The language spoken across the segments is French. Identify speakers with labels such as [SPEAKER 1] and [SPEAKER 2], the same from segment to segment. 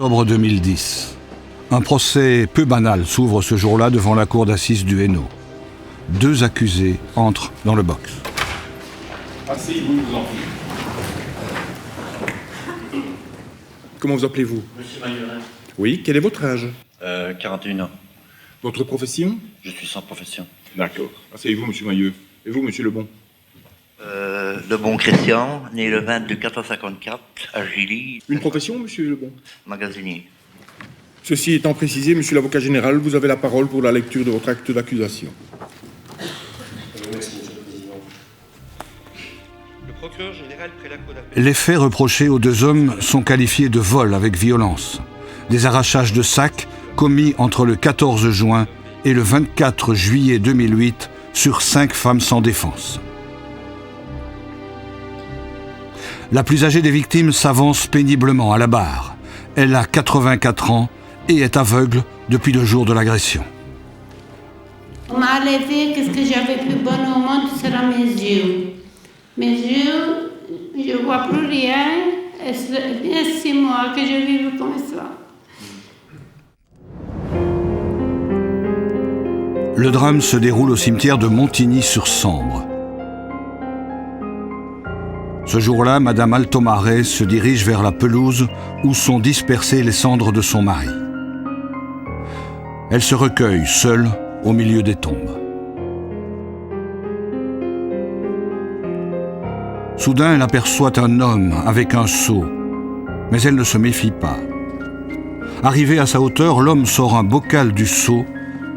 [SPEAKER 1] Octobre 2010. Un procès peu banal s'ouvre ce jour-là devant la cour d'assises du Hainaut. 2 accusés entrent dans le box.
[SPEAKER 2] Asseyez-vous, je vous en prie. Comment vous appelez-vous?
[SPEAKER 3] Monsieur Maillerin.
[SPEAKER 2] Oui, quel est votre âge?
[SPEAKER 3] 41 ans.
[SPEAKER 2] Votre profession?
[SPEAKER 3] Je suis sans profession.
[SPEAKER 2] D'accord. Asseyez-vous, monsieur Mailleux. Et vous, monsieur Lebon?
[SPEAKER 3] Lebon Christian, né le 22 454 à Gilly.
[SPEAKER 2] Une profession, monsieur Lebon?
[SPEAKER 3] Magasinier.
[SPEAKER 2] Ceci étant précisé, monsieur l'avocat général, vous avez la parole pour la lecture de votre acte d'accusation.
[SPEAKER 3] Le procureur général près la cour d'appel.
[SPEAKER 1] Les faits reprochés aux 2 hommes sont qualifiés de vol avec violence. Des arrachages de sacs commis entre le 14 juin et le 24 juillet 2008 sur 5 femmes sans défense. La plus âgée des victimes s'avance péniblement à la barre. Elle a 84 ans et est aveugle depuis le jour de l'agression.
[SPEAKER 4] On m'a enlevé, qu'est-ce que j'avais plus bon au monde, sera mes yeux. Mes yeux, je ne vois plus rien, et c'est bien 6 mois que je vis comme ça.
[SPEAKER 1] Le drame se déroule au cimetière de Montigny-sur-Sambre. Ce jour-là, Madame Altomaré se dirige vers la pelouse où sont dispersées les cendres de son mari. Elle se recueille seule au milieu des tombes. Soudain, elle aperçoit un homme avec un seau, mais elle ne se méfie pas. Arrivé à sa hauteur, l'homme sort un bocal du seau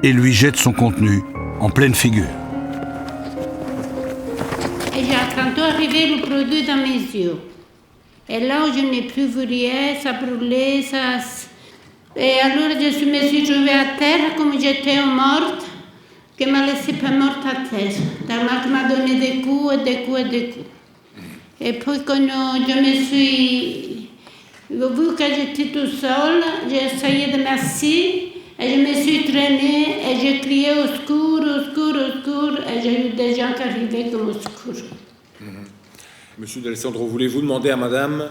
[SPEAKER 1] et lui jette son contenu en pleine figure.
[SPEAKER 4] Et j'ai tantôt arrivé le produit dans mes yeux. Et là où je n'ai plus vu rien, ça brûlait, ça... Et alors je me suis trouvée à terre comme j'étais morte, qui m'a laissé pas morte à terre. Tellement qu'il m'a donné des coups et des coups et des coups. Et puis quand je me suis... Vu que j'étais tout seule, j'ai essayé de m'asseoir. Et je me suis traînée et j'ai crié au secours, au secours, au secours. Et j'ai eu des gens qui arrivaient comme au secours.
[SPEAKER 2] Monsieur D'Alessandro, voulez-vous demander à madame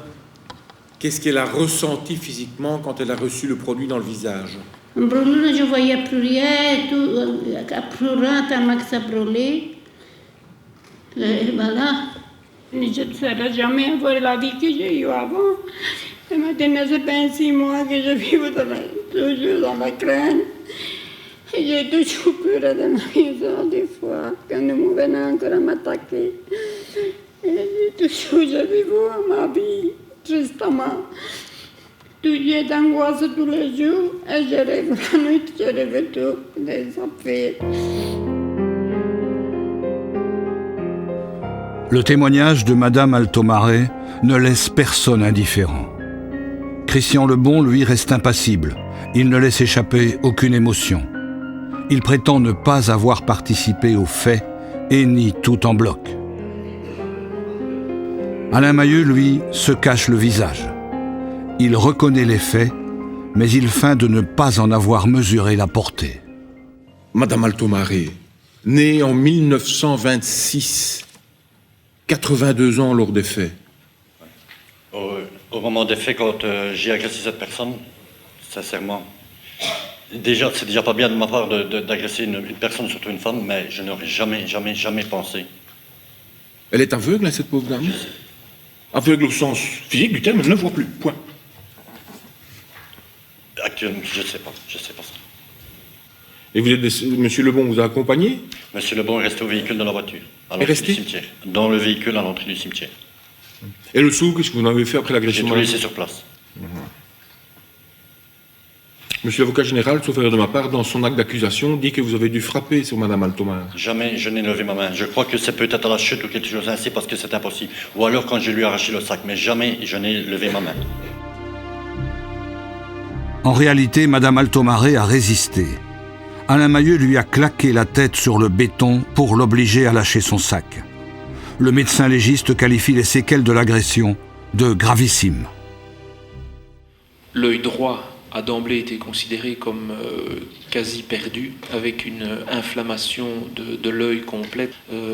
[SPEAKER 2] qu'est-ce qu'elle a ressenti physiquement quand elle a reçu le produit dans le visage?
[SPEAKER 4] En brûlant, je ne voyais plus rien, et tout, en pleurant tellement que ça brûlait. Et voilà. Je ne saurais jamais avoir la vie que j'ai eue avant. Et maintenant, c'est 26 mois que je vis toujours dans ma crainte. Et j'ai toujours peur de ma maison, des fois, quand nous venons encore à m'attaquer. Et toujours, je vis ma vie, tristement. J'ai d'angoisse tous les jours, et je rêve la nuit, je rêve tout, des affaires.
[SPEAKER 1] Le témoignage de Madame Altomaré ne laisse personne indifférent. Christian Lebon, lui, reste impassible. Il ne laisse échapper aucune émotion. Il prétend ne pas avoir participé aux faits et nie tout en bloc. Alain Mailleux, lui, se cache le visage. Il reconnaît les faits, mais il feint de ne pas en avoir mesuré la portée.
[SPEAKER 2] Madame Altomaré, née en 1926, 82 ans lors des faits.
[SPEAKER 3] Au moment des faits, quand j'ai agressé cette personne, sincèrement, c'est déjà pas bien de ma part d'agresser une personne, surtout une femme, mais je n'aurais jamais pensé.
[SPEAKER 2] Elle est aveugle, hein, cette pauvre dame? Aveugle au sens physique du terme, elle ne voit plus, point.
[SPEAKER 3] Actuellement, je sais pas ça.
[SPEAKER 2] Et vous êtes, monsieur Lebon vous a accompagné?
[SPEAKER 3] Monsieur Lebon est resté au véhicule dans la voiture, à
[SPEAKER 2] Est
[SPEAKER 3] l'entrée
[SPEAKER 2] resté
[SPEAKER 3] du cimetière. Dans le véhicule à l'entrée du cimetière.
[SPEAKER 2] Et le sou, qu'est-ce que vous en avez fait après
[SPEAKER 3] J'ai
[SPEAKER 2] l'agression?
[SPEAKER 3] tout laissé sur place.
[SPEAKER 2] Monsieur l'avocat général, sauf erreur de ma part, dans son acte d'accusation, dit que vous avez dû frapper sur madame Altomaré.
[SPEAKER 3] Jamais je n'ai levé ma main. Je crois que c'est peut-être à la chute ou quelque chose ainsi parce que c'est impossible. Ou alors quand je lui ai arraché le sac, mais jamais je n'ai levé ma main.
[SPEAKER 1] En réalité, Madame Altomaré a résisté. Alain Mailleux lui a claqué la tête sur le béton pour l'obliger à lâcher son sac. Le médecin légiste qualifie les séquelles de l'agression de gravissimes.
[SPEAKER 5] L'œil droit a d'emblée été considéré comme quasi perdu, avec une inflammation de l'œil complète.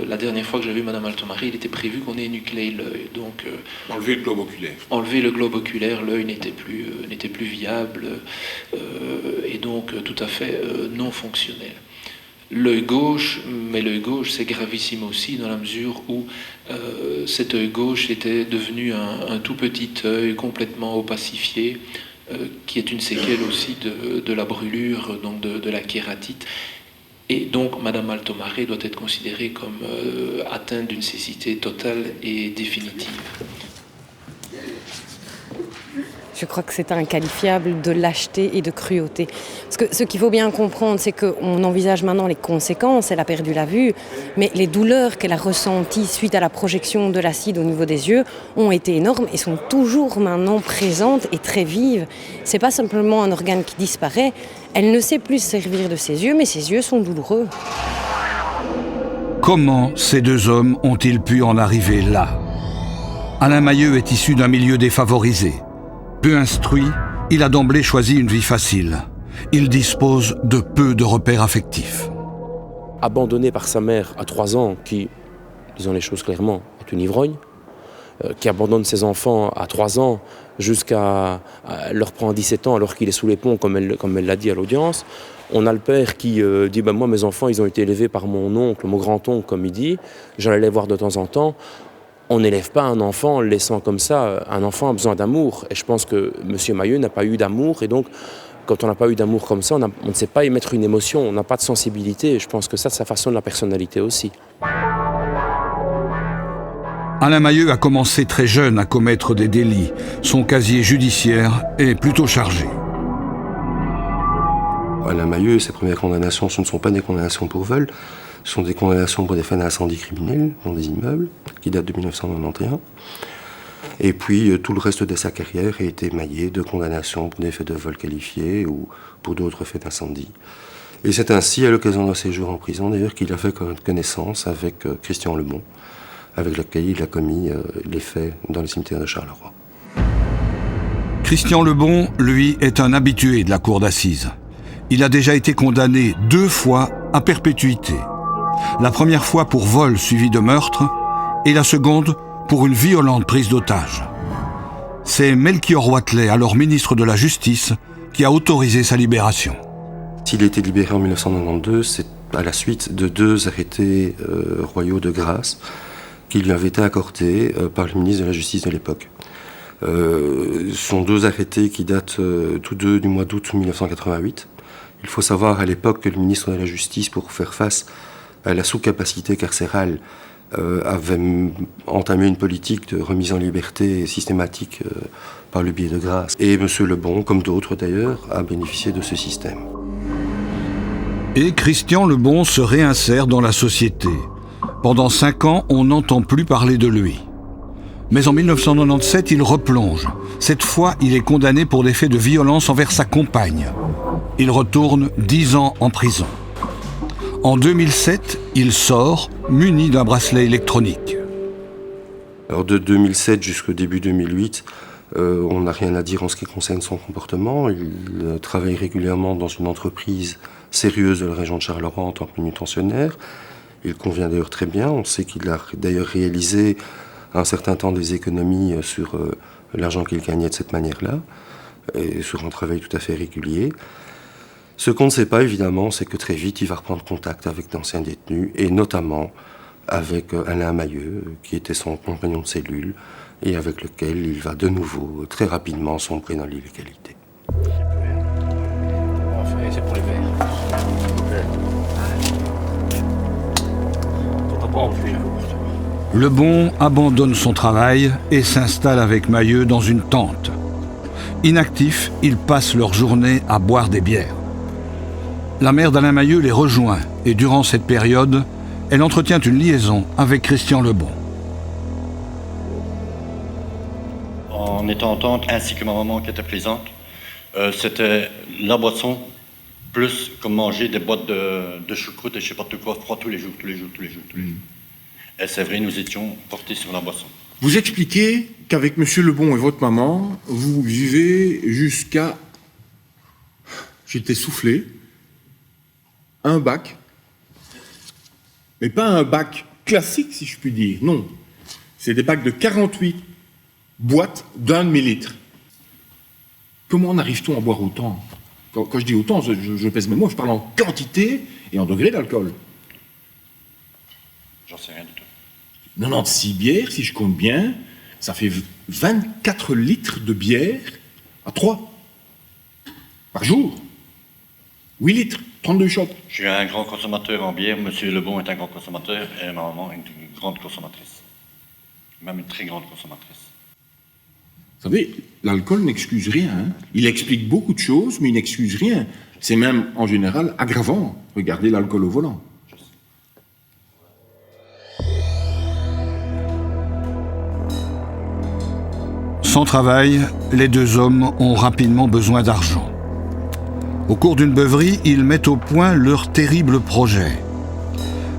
[SPEAKER 5] La dernière fois que j'ai vu Madame Altomare, il était prévu qu'on énucléie l'œil. Donc,
[SPEAKER 2] enlever le globe oculaire.
[SPEAKER 5] Enlever le globe oculaire, l'œil n'était plus viable et donc tout à fait non fonctionnel. L'œil gauche, mais l'œil gauche c'est gravissime aussi dans la mesure où cet œil gauche était devenu un tout petit œil complètement opacifié, qui est une séquelle aussi de la brûlure, donc de la kératite. Et donc Madame Altomare doit être considérée comme atteinte d'une cécité totale et définitive.
[SPEAKER 6] Je crois que c'est inqualifiable de lâcheté et de cruauté. Parce que ce qu'il faut bien comprendre, c'est qu'on envisage maintenant les conséquences. Elle a perdu la vue, mais les douleurs qu'elle a ressenties suite à la projection de l'acide au niveau des yeux ont été énormes et sont toujours maintenant présentes et très vives. C'est pas simplement un organe qui disparaît. Elle ne sait plus se servir de ses yeux, mais ses yeux sont douloureux.
[SPEAKER 1] Comment ces deux hommes ont-ils pu en arriver là ? Alain Mahieu est issu d'un milieu défavorisé. Peu instruit, il a d'emblée choisi une vie facile. Il dispose de peu de repères affectifs.
[SPEAKER 7] Abandonné par sa mère à 3 ans, qui, disons les choses clairement, est une ivrogne, qui abandonne ses enfants à 3 ans jusqu'à leur prendre 17 ans alors qu'il est sous les ponts, comme elle l'a dit à l'audience. On a le père qui dit moi mes enfants ils ont été élevés par mon oncle, mon grand-oncle comme il dit, j'allais les voir de temps en temps. On n'élève pas un enfant en le laissant comme ça. Un enfant a besoin d'amour. Et je pense que M. Mahieu n'a pas eu d'amour. Et donc, quand on n'a pas eu d'amour comme ça, on ne sait pas émettre une émotion. On n'a pas de sensibilité. Et je pense que ça façonne la personnalité aussi.
[SPEAKER 1] Alain Mahieu a commencé très jeune à commettre des délits. Son casier judiciaire est plutôt chargé.
[SPEAKER 8] Alain Mahieu, ses premières condamnations, ce ne sont pas des condamnations pour vol. Ce sont des condamnations pour des faits d'incendie criminel dans des immeubles, qui datent de 1991. Et puis, tout le reste de sa carrière a été émaillé de condamnations pour des faits de vol qualifiés ou pour d'autres faits d'incendie. Et c'est ainsi, à l'occasion d'un séjour en prison, d'ailleurs, qu'il a fait connaissance avec Christian Lebon, avec lequel il a commis les faits dans le cimetière de Charleroi.
[SPEAKER 1] Christian Lebon, lui, est un habitué de la cour d'assises. Il a déjà été condamné 2 fois à perpétuité. La première fois pour vol suivi de meurtre et la seconde pour une violente prise d'otage. C'est Melchior Wathelet, alors ministre de la Justice, qui a autorisé sa libération.
[SPEAKER 8] S'il a été libéré en 1992, c'est à la suite de 2 arrêtés royaux de grâce qui lui avaient été accordés par le ministre de la Justice de l'époque. Ce sont 2 arrêtés qui datent tous 2 du mois d'août 1988. Il faut savoir à l'époque que le ministre de la Justice, pour faire face à la sous-capacité carcérale, avait entamé une politique de remise en liberté systématique par le biais de grâce. Et M. Lebon, comme d'autres d'ailleurs, a bénéficié de ce système.
[SPEAKER 1] Et Christian Lebon se réinsère dans la société. Pendant 5 ans, on n'entend plus parler de lui. Mais en 1997, il replonge. Cette fois, il est condamné pour des faits de violence envers sa compagne. Il retourne 10 ans en prison. En 2007, il sort, muni d'un bracelet électronique.
[SPEAKER 8] Alors de 2007 jusqu'au début 2008, on n'a rien à dire en ce qui concerne son comportement. Il travaille régulièrement dans une entreprise sérieuse de la région de Charleroi en tant que manutentionnaire. Il convient d'ailleurs très bien. On sait qu'il a d'ailleurs réalisé un certain temps des économies sur l'argent qu'il gagnait de cette manière-là, et sur un travail tout à fait régulier. Ce qu'on ne sait pas, évidemment, c'est que très vite, il va reprendre contact avec d'anciens détenus, et notamment avec Alain Mahieu, qui était son compagnon de cellule, et avec lequel il va de nouveau, très rapidement, sombrer dans l'illégalité.
[SPEAKER 9] C'est pour les verts.
[SPEAKER 1] Lebon abandonne son travail et s'installe avec Mahieu dans une tente. Inactifs, ils passent leur journée à boire des bières. La mère d'Alain Mahieu les rejoint et durant cette période, elle entretient une liaison avec Christian Lebon.
[SPEAKER 3] On était en tente, ainsi que ma maman qui était présente. C'était la boisson, plus comme manger des boîtes de choucroute et je sais pas de quoi, froid tous les jours. Et c'est vrai, nous étions portés sur la boisson.
[SPEAKER 2] Vous expliquez qu'avec M. Lebon et votre maman, vous vivez jusqu'à j'étais soufflé, un bac, mais pas un bac classique, si je puis dire, non. C'est des bacs de 48 boîtes d'1 demi-litre. Comment en arrive-t-on à boire autant? Quand je dis autant, je pèse mes mots, je parle en quantité et en degré d'alcool.
[SPEAKER 3] J'en sais rien du tout.
[SPEAKER 2] 96 bières, si je compte bien, ça fait 24 litres de bière à 3 par jour. 8 litres, 32 shots.
[SPEAKER 3] Je suis un grand consommateur en bière, monsieur Lebon est un grand consommateur et ma maman est une grande consommatrice. Même une très grande consommatrice.
[SPEAKER 2] Vous savez, l'alcool n'excuse rien. Hein. Il explique beaucoup de choses, mais il n'excuse rien. C'est même, en général, aggravant. Regardez l'alcool au volant.
[SPEAKER 1] Sans travail, les deux hommes ont rapidement besoin d'argent. Au cours d'une beuverie, ils mettent au point leur terrible projet.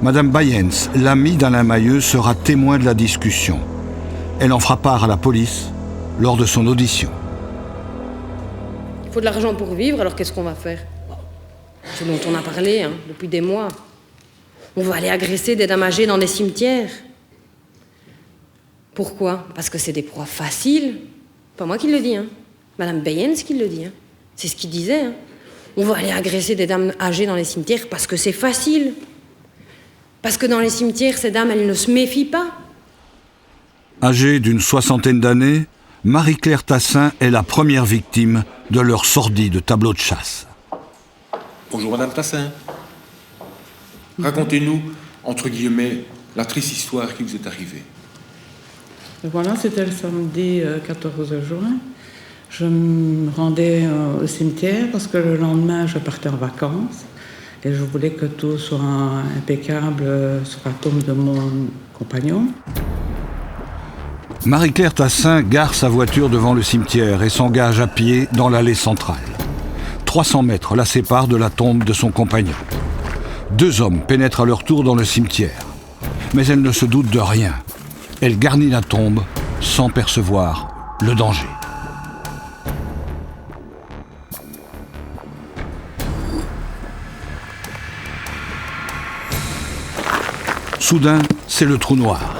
[SPEAKER 1] Madame Bayens, l'amie d'Alain Mahieu, sera témoin de la discussion. Elle en fera part à la police lors de son audition.
[SPEAKER 6] Il faut de l'argent pour vivre, alors qu'est-ce qu'on va faire? Ce dont on a parlé depuis des mois. On va aller agresser des dames âgées dans des cimetières. Pourquoi? Parce que c'est des proies faciles. Pas moi qui le dis, Madame Bayens qui le dit. C'est ce qu'il disait. On va aller agresser des dames âgées dans les cimetières parce que c'est facile. Parce que dans les cimetières, ces dames, elles ne se méfient pas.
[SPEAKER 1] Âgée d'une 60aine d'années, Marie-Claire Tassin est la première victime de leur sordide tableau de chasse.
[SPEAKER 2] Bonjour Madame Tassin. Racontez-nous, entre guillemets, la triste histoire qui vous est arrivée.
[SPEAKER 9] Voilà, c'était le samedi 14 juin. Je me rendais au cimetière parce que le lendemain, je partais en vacances. Et je voulais que tout soit impeccable sur la tombe de mon compagnon.
[SPEAKER 1] Marie-Claire Tassin gare sa voiture devant le cimetière et s'engage à pied dans l'allée centrale. 300 mètres la séparent de la tombe de son compagnon. Deux hommes pénètrent à leur tour dans le cimetière. Mais elle ne se doute de rien. Elle garnit la tombe sans percevoir le danger. Soudain, c'est le trou noir.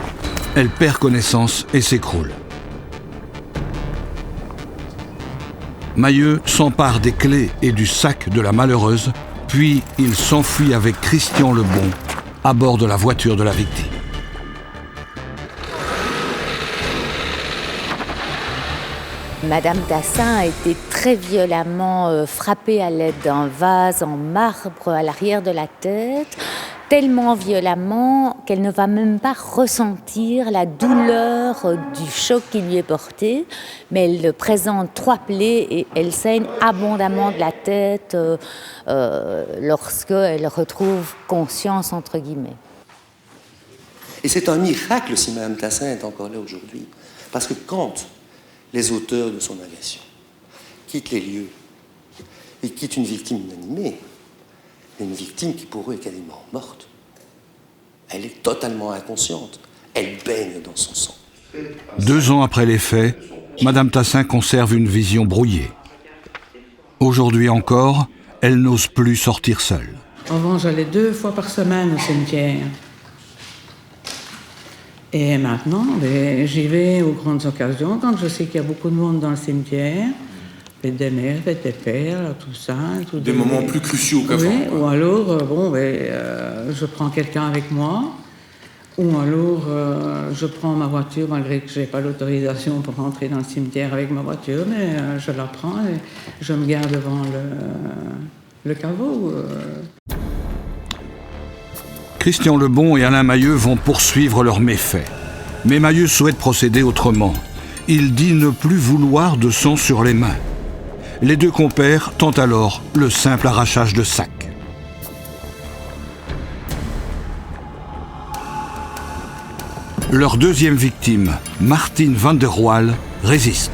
[SPEAKER 1] Elle perd connaissance et s'écroule. Mahieu s'empare des clés et du sac de la malheureuse, puis il s'enfuit avec Christian Lebon à bord de la voiture de la victime.
[SPEAKER 10] Madame Tassin a été très violemment frappée à l'aide d'un vase en marbre à l'arrière de la tête, tellement violemment qu'elle ne va même pas ressentir la douleur du choc qui lui est porté, mais elle présente 3 plaies et elle saigne abondamment de la tête lorsqu'elle retrouve conscience, entre guillemets.
[SPEAKER 11] Et c'est un miracle si Madame Tassin est encore là aujourd'hui, parce que quand les auteurs de son agression quittent les lieux et quittent une victime inanimée, une victime qui pour eux est quasiment morte, elle est totalement inconsciente, elle baigne dans son sang.
[SPEAKER 1] 2 ans après les faits, Madame Tassin conserve une vision brouillée. Aujourd'hui encore, elle n'ose plus sortir seule.
[SPEAKER 9] Avant, j'allais 2 fois par semaine au cimetière. Et maintenant, j'y vais aux grandes occasions, quand je sais qu'il y a beaucoup de monde dans le cimetière. Fête des mères, fête des pères, tout ça.
[SPEAKER 2] Des moments plus cruciaux qu'avant.
[SPEAKER 9] Oui, ou alors, je prends quelqu'un avec moi, ou alors je prends ma voiture, malgré que je n'ai pas l'autorisation pour rentrer dans le cimetière avec ma voiture, mais je la prends et je me gare devant le caveau.
[SPEAKER 1] Christian Lebon et Alain Mahieu vont poursuivre leurs méfaits. Mais Mahieu souhaite procéder autrement. Il dit ne plus vouloir de sang sur les mains. Les 2 compères tentent alors le simple arrachage de sacs. Leur deuxième victime, Martine van der Waal, résiste.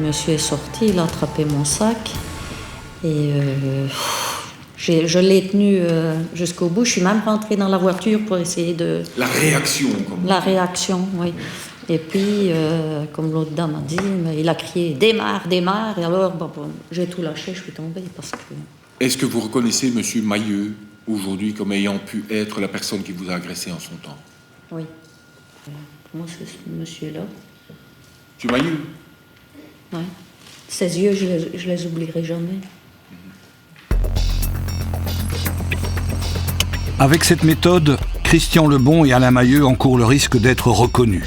[SPEAKER 12] Monsieur est sorti, il a attrapé mon sac et je l'ai tenu jusqu'au bout. Je suis même rentrée dans la voiture pour essayer de...
[SPEAKER 2] La réaction,
[SPEAKER 12] La réaction, oui. Et puis, comme l'autre dame a dit, mais il a crié « Démarre, démarre !» Et alors, j'ai tout lâché, je suis tombée parce que...
[SPEAKER 2] Est-ce que vous reconnaissez M. Mailleux, aujourd'hui, comme ayant pu être la personne qui vous a agressé en son temps?
[SPEAKER 12] Oui. Pour moi, c'est ce monsieur-là.
[SPEAKER 2] M. Mailleux?
[SPEAKER 12] Oui. Ses yeux, je les oublierai jamais.
[SPEAKER 1] Avec cette méthode, Christian Lebon et Alain Mailleux encourent le risque d'être reconnus.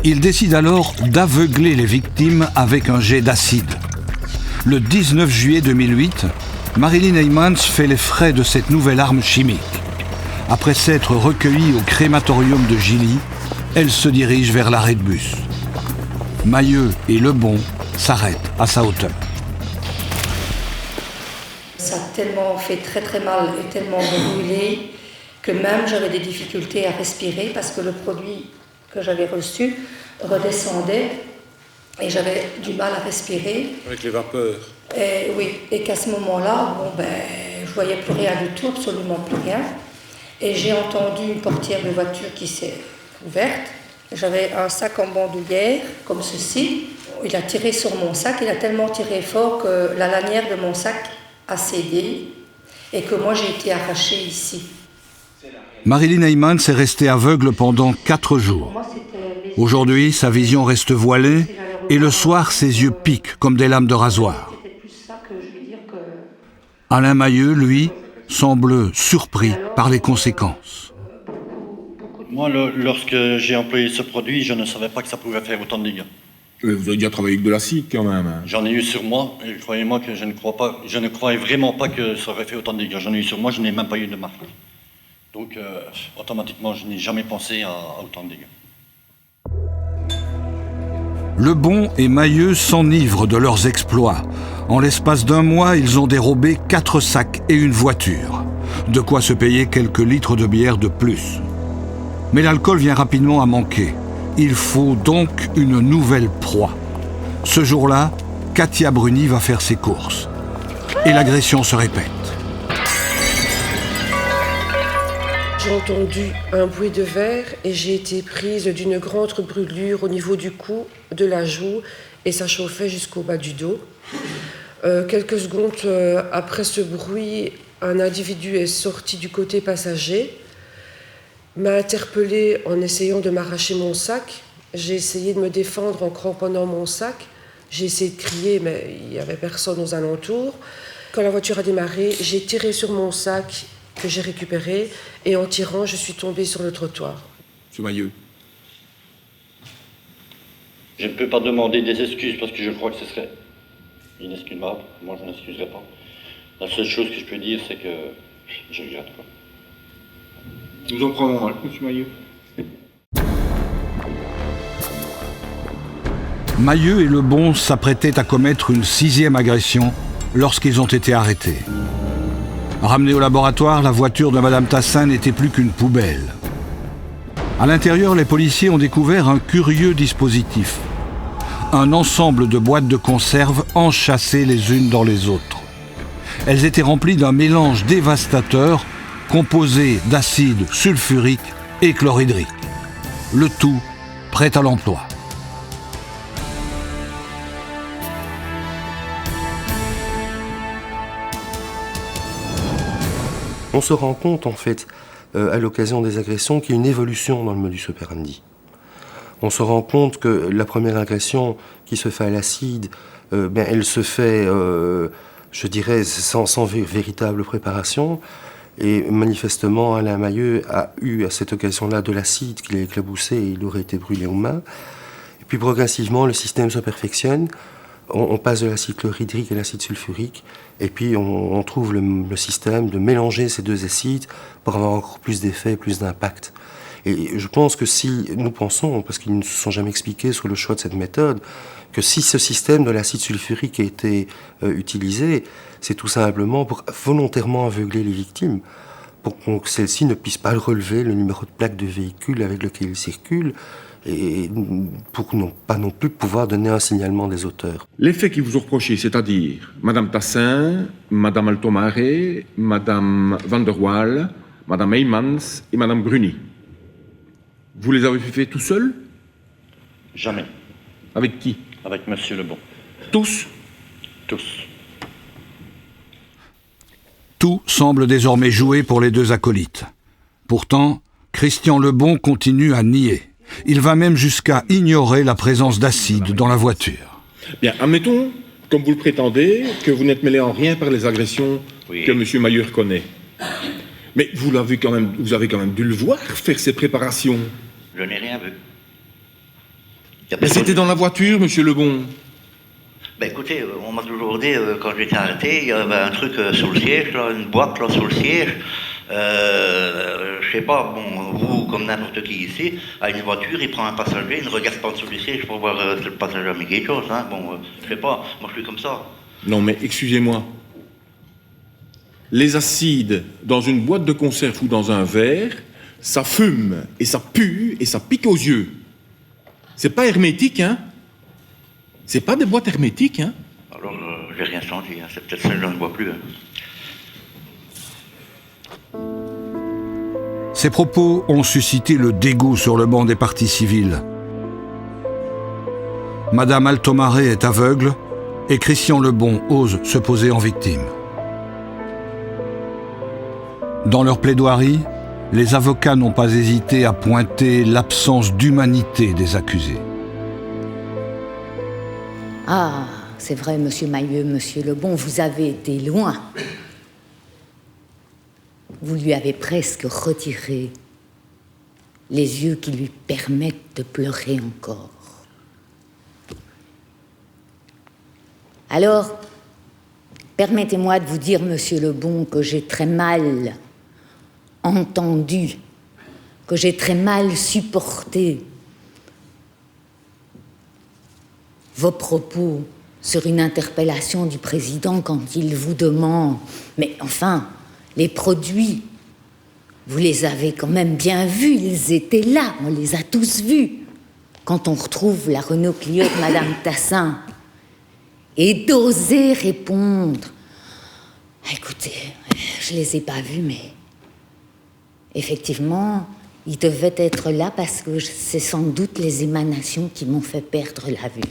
[SPEAKER 1] Ils décident alors d'aveugler les victimes avec un jet d'acide. Le 19 juillet 2008, Marilyn Heymans fait les frais de cette nouvelle arme chimique. Après s'être recueillie au crématorium de Gilly, elle se dirige vers l'arrêt de bus. Mailleux et Lebon s'arrêtent à sa hauteur.
[SPEAKER 13] Ça a tellement fait très très mal et tellement brûlé que même j'avais des difficultés à respirer parce que le produit que j'avais reçu redescendait et j'avais du mal à respirer.
[SPEAKER 2] Avec les vapeurs.
[SPEAKER 13] Et oui, et qu'à ce moment-là, je voyais plus rien du tout, absolument plus rien. Et j'ai entendu une portière de voiture qui s'est ouverte. J'avais un sac en bandoulière, comme ceci. Il a tiré sur mon sac, il a tellement tiré fort que la lanière de mon sac a cédé et que moi j'ai été arrachée ici.
[SPEAKER 1] Marilyn Heymans est restée aveugle pendant 4 jours. Aujourd'hui, sa vision reste voilée et le soir, ses yeux piquent comme des lames de rasoir. Alain Mailleux, lui, semble surpris par les conséquences.
[SPEAKER 3] Moi, lorsque j'ai employé ce produit, je ne savais pas que ça pouvait faire autant de dégâts.
[SPEAKER 2] Vous avez déjà travaillé avec de l'acide quand même.
[SPEAKER 3] J'en ai eu sur moi, et croyez-moi que je ne croyais vraiment pas que ça aurait fait autant de dégâts. J'en ai eu sur moi, je n'ai même pas eu de marque. Donc, automatiquement, je n'ai jamais pensé à autant de dégâts.
[SPEAKER 1] Lebon et Mailleux s'enivrent de leurs exploits. En l'espace d'1 mois, ils ont dérobé 4 sacs et une voiture. De quoi se payer quelques litres de bière de plus. Mais l'alcool vient rapidement à manquer. Il faut donc une nouvelle proie. Ce jour-là, Katia Bruni va faire ses courses. Et l'agression se répète.
[SPEAKER 14] J'ai entendu un bruit de verre et j'ai été prise d'une grande brûlure au niveau du cou, de la joue, et ça chauffait jusqu'au bas du dos. Quelques secondes après ce bruit, un individu est sorti du côté passager, m'a interpellée en essayant de m'arracher mon sac. J'ai essayé de me défendre en cramponnant mon sac. J'ai essayé de crier, mais il n'y avait personne aux alentours. Quand la voiture a démarré, j'ai tiré sur mon sac que j'ai récupéré, et en tirant, je suis tombée sur le trottoir.
[SPEAKER 2] M. Mailleux.
[SPEAKER 3] Je ne peux pas demander des excuses parce que je crois que ce serait inexcusable. Moi, je n'excuserai pas. La seule chose que je peux dire, c'est que je regrette, quoi.
[SPEAKER 2] Nous en prenons mal, M. Mailleux.
[SPEAKER 1] Mailleux et Lebon s'apprêtaient à commettre une 6e agression lorsqu'ils ont été arrêtés. Ramenée au laboratoire, la voiture de Madame Tassin n'était plus qu'une poubelle. À l'intérieur, les policiers ont découvert un curieux dispositif. Un ensemble de boîtes de conserve enchâssées les unes dans les autres. Elles étaient remplies d'un mélange dévastateur composé d'acide sulfurique et chlorhydrique. Le tout prêt à l'emploi.
[SPEAKER 8] On se rend compte, en fait, à l'occasion des agressions, qu'il y a une évolution dans le modus operandi. On se rend compte que la première agression qui se fait à l'acide, elle se fait, je dirais, sans véritable préparation. Et manifestement, Alain Mailleux a eu à cette occasion-là de l'acide qu'il a éclaboussé et il aurait été brûlé aux mains. Et puis progressivement, le système se perfectionne. On passe de l'acide chlorhydrique à l'acide sulfurique, et puis on trouve le système de mélanger ces deux acides pour avoir encore plus d'effet, plus d'impact. Et je pense que si nous pensons, parce qu'ils ne se sont jamais expliqués sur le choix de cette méthode, que si ce système de l'acide sulfurique a été utilisé, c'est tout simplement pour volontairement aveugler les victimes, pour que celles-ci ne puissent pas relever le numéro de plaque de véhicule avec lequel ils circulent, et pour pas non plus pouvoir donner un signalement des auteurs.
[SPEAKER 2] Les faits qui vous ont reprochés, c'est-à-dire Madame Tassin, Madame Altomaré, Madame Van der Waal, Madame Heymans et Madame Bruni, vous les avez fait tout seuls?
[SPEAKER 3] Jamais.
[SPEAKER 2] Avec qui?
[SPEAKER 3] Avec Monsieur Lebon.
[SPEAKER 2] Tous?
[SPEAKER 3] Tous.
[SPEAKER 1] Tout semble désormais joué pour les deux acolytes. Pourtant, Christian Lebon continue à nier. Il va même jusqu'à ignorer la présence d'acide dans la voiture.
[SPEAKER 2] Bien, admettons, comme vous le prétendez, que vous n'êtes mêlé en rien par les agressions que M. Mailleux reconnaît. Mais vous avez quand même dû le voir faire ses préparations.
[SPEAKER 3] Je n'ai rien vu.
[SPEAKER 2] Mais c'était dans la voiture, M. Lebon.
[SPEAKER 15] Ben écoutez, on m'a toujours dit, quand j'étais arrêté, il y avait un truc sur le siège, là, une boîte là sur le siège. Je sais pas, bon, vous, comme n'importe qui ici, à une voiture, il prend un passager, il ne regarde pas en dessous du siège pour voir si le passager a mis quelque chose, hein. Bon, je sais pas, moi je suis comme ça.
[SPEAKER 2] Non, mais excusez-moi. Les acides dans une boîte de conserve ou dans un verre, ça fume, et ça pue, et ça pique aux yeux. C'est pas hermétique, hein? C'est pas des boîtes hermétiques, hein?
[SPEAKER 15] Alors, j'ai rien senti, hein. C'est peut-être ça que je ne vois plus, hein.
[SPEAKER 1] Ces propos ont suscité le dégoût sur le banc des parties civiles. Madame Altomaré est aveugle et Christian Lebon ose se poser en victime. Dans leur plaidoirie, les avocats n'ont pas hésité à pointer l'absence d'humanité des accusés.
[SPEAKER 10] Ah, c'est vrai, Monsieur Mailleux, Monsieur Lebon, vous avez été loin. Vous lui avez presque retiré les yeux qui lui permettent de pleurer encore. Alors, permettez-moi de vous dire, Monsieur Lebon, que j'ai très mal entendu, que j'ai très mal supporté vos propos sur une interpellation du président quand il vous demande « Mais enfin, les produits, vous les avez quand même bien vus, ils étaient là, on les a tous vus. » Quand on retrouve la Renault Clio de Madame Tassin, et d'oser répondre « Écoutez, je les ai pas vus, mais effectivement, ils devaient être là parce que c'est sans doute les émanations qui m'ont fait perdre la vue. »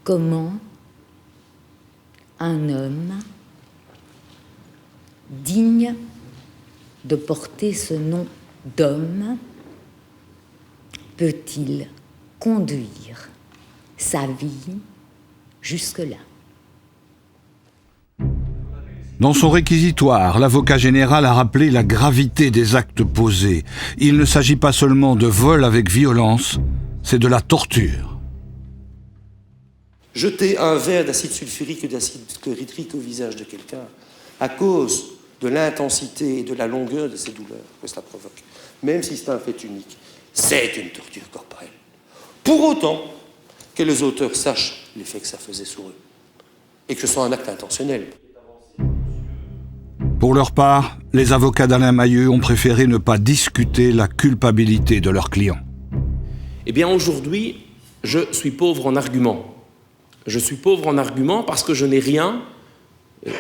[SPEAKER 10] Comment un homme digne de porter ce nom d'homme peut-il conduire sa vie jusque-là?
[SPEAKER 1] Dans son réquisitoire, l'avocat général a rappelé la gravité des actes posés. Il ne s'agit pas seulement de vol avec violence, c'est de la torture.
[SPEAKER 11] Jeter un verre d'acide sulfurique ou d'acide chlorhydrique au visage de quelqu'un à cause de l'intensité et de la longueur de ces douleurs que cela provoque, même si c'est un fait unique, c'est une torture corporelle. Pour autant que les auteurs sachent l'effet que ça faisait sur eux et que ce soit un acte intentionnel.
[SPEAKER 1] Pour leur part, les avocats d'Alain Mailleux ont préféré ne pas discuter la culpabilité de leur client.
[SPEAKER 7] Eh bien aujourd'hui, je suis pauvre en arguments. Je suis pauvre en arguments parce que je n'ai rien,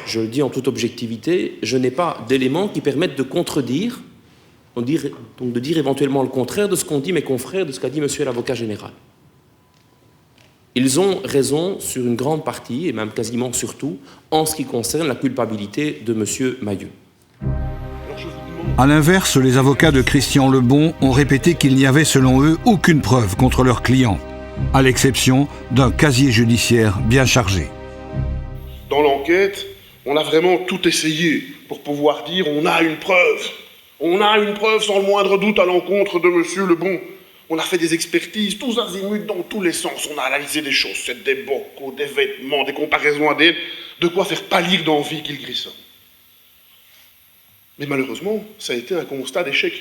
[SPEAKER 7] je le dis en toute objectivité, je n'ai pas d'éléments qui permettent de contredire, donc de dire éventuellement le contraire de ce qu'ont dit mes confrères, de ce qu'a dit monsieur l'avocat général. Ils ont raison sur une grande partie, et même quasiment sur tout, en ce qui concerne la culpabilité de monsieur Mailleux.
[SPEAKER 1] À l'inverse, les avocats de Christian Lebon ont répété qu'il n'y avait selon eux aucune preuve contre leur client, à l'exception d'un casier judiciaire bien chargé.
[SPEAKER 16] Dans l'enquête, on a vraiment tout essayé pour pouvoir dire on a une preuve. On a une preuve sans le moindre doute à l'encontre de monsieur Lebon. On a fait des expertises, tous azimuts, dans tous les sens. On a analysé des chaussettes, des bocaux, des vêtements, des comparaisons ADN, de quoi faire pâlir d'envie qu'il grissonne. Mais malheureusement, ça a été un constat d'échec.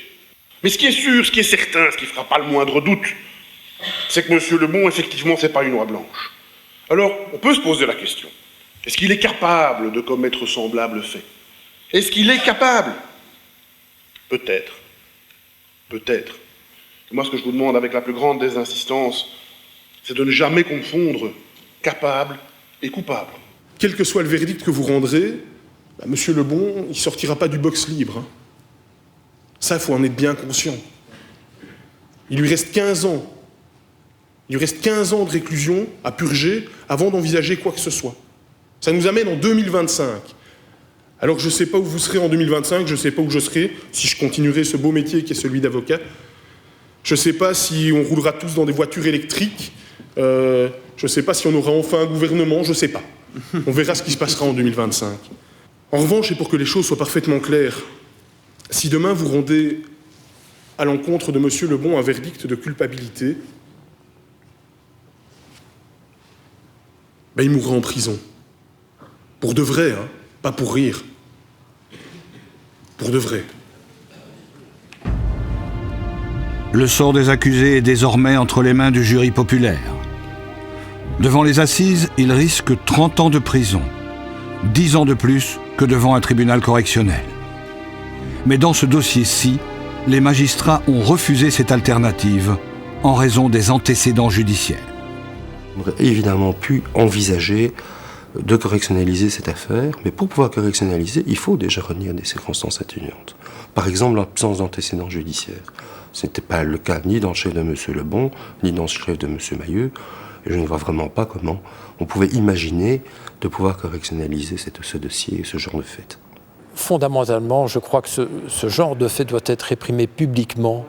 [SPEAKER 16] Mais ce qui est sûr, ce qui est certain, ce qui ne fera pas le moindre doute, c'est que monsieur Lebon, effectivement, c'est pas une oie blanche. Alors, on peut se poser la question. Est-ce qu'il est capable de commettre semblable fait? Est-ce qu'il est capable? Peut-être. Peut-être. Moi, ce que je vous demande avec la plus grande des insistances, c'est de ne jamais confondre capable et coupable.
[SPEAKER 17] Quel que soit le verdict que vous rendrez, monsieur Lebon, il ne sortira pas du box libre. Hein. Ça, il faut en être bien conscient. Il lui reste 15 ans. Il lui reste 15 ans de réclusion à purger avant d'envisager quoi que ce soit. Ça nous amène en 2025. Alors je ne sais pas où vous serez en 2025, je ne sais pas où je serai, si je continuerai ce beau métier qui est celui d'avocat. Je ne sais pas si on roulera tous dans des voitures électriques. Je ne sais pas si on aura enfin un gouvernement, je ne sais pas. On verra ce qui se passera en 2025. En revanche, et pour que les choses soient parfaitement claires, si demain vous rendez à l'encontre de M. Lebon un verdict de culpabilité, ben il mourra en prison. Pour de vrai, hein, pas pour rire. Pour de vrai.
[SPEAKER 1] Le sort des accusés est désormais entre les mains du jury populaire. Devant les assises, ils risquent 30 ans de prison, 10 ans de plus que devant un tribunal correctionnel. Mais dans ce dossier-ci, les magistrats ont refusé cette alternative en raison des antécédents judiciaires.
[SPEAKER 8] On aurait évidemment pu envisager de correctionnaliser cette affaire, mais pour pouvoir correctionnaliser, il faut déjà retenir des circonstances atténuantes. Par exemple, l'absence d'antécédents judiciaires. Ce n'était pas le cas ni dans le chef de M. Lebon, ni dans le chef de M. Mahieu, et je ne vois vraiment pas comment on pouvait imaginer de pouvoir correctionnaliser ce dossier et ce genre de fait.
[SPEAKER 18] Fondamentalement, je crois que ce genre de fait doit être réprimé publiquement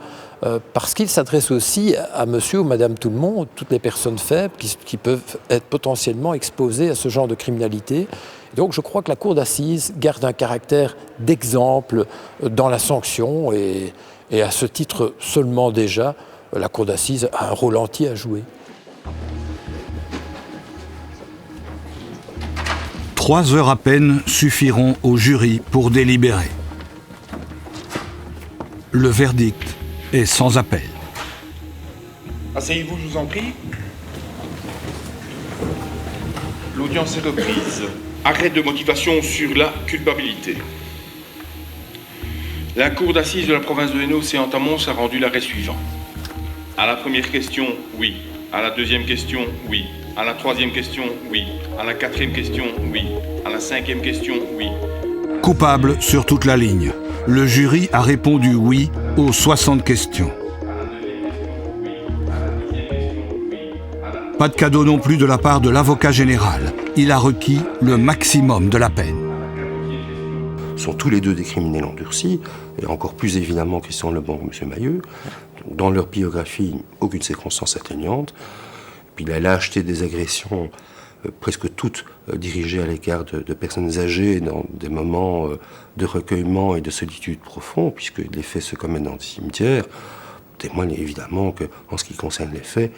[SPEAKER 18] parce qu'il s'adresse aussi à monsieur ou madame tout le monde, toutes les personnes faibles qui peuvent être potentiellement exposées à ce genre de criminalité. Donc je crois que la cour d'assises garde un caractère d'exemple dans la sanction et à ce titre seulement déjà, la cour d'assises a un rôle entier à jouer.
[SPEAKER 1] 3 heures à peine suffiront au jury pour délibérer. Le verdict est sans appel.
[SPEAKER 16] Asseyez-vous, je vous en prie. L'audience est reprise. Arrêt de motivation sur la culpabilité. La cour d'assises de la province de Hainaut, Océan-Amont, a rendu l'arrêt suivant. À la première question, oui. À la deuxième question, oui. À la troisième question, oui. À la quatrième question, oui. À la cinquième question, oui.
[SPEAKER 1] Coupable sur toute la ligne. Le jury a répondu oui aux 60 questions. Pas de cadeau non plus de la part de l'avocat général. Il a requis le maximum de la peine.
[SPEAKER 8] Sont tous les deux des criminels endurcis, et encore plus évidemment Christian Lebon et M. Mahieu. Dans leur biographie, aucune circonstance atténuante. Puis la lâcheté des agressions, presque toutes dirigées à l'égard de personnes âgées dans des moments de recueillement et de solitude profond, puisque les faits se commettent dans des cimetières, témoignent évidemment qu'en ce qui concerne les faits,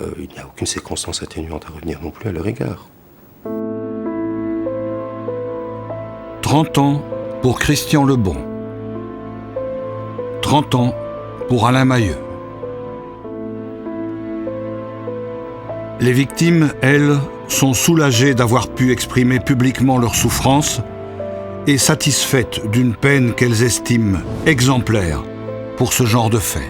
[SPEAKER 8] il n'y a aucune circonstance atténuante à retenir non plus à leur égard.
[SPEAKER 1] 30 ans pour Christian Lebon. 30 ans pour Alain Mahieu. Les victimes, elles, sont soulagées d'avoir pu exprimer publiquement leur souffrance et satisfaites d'une peine qu'elles estiment exemplaire pour ce genre de fait.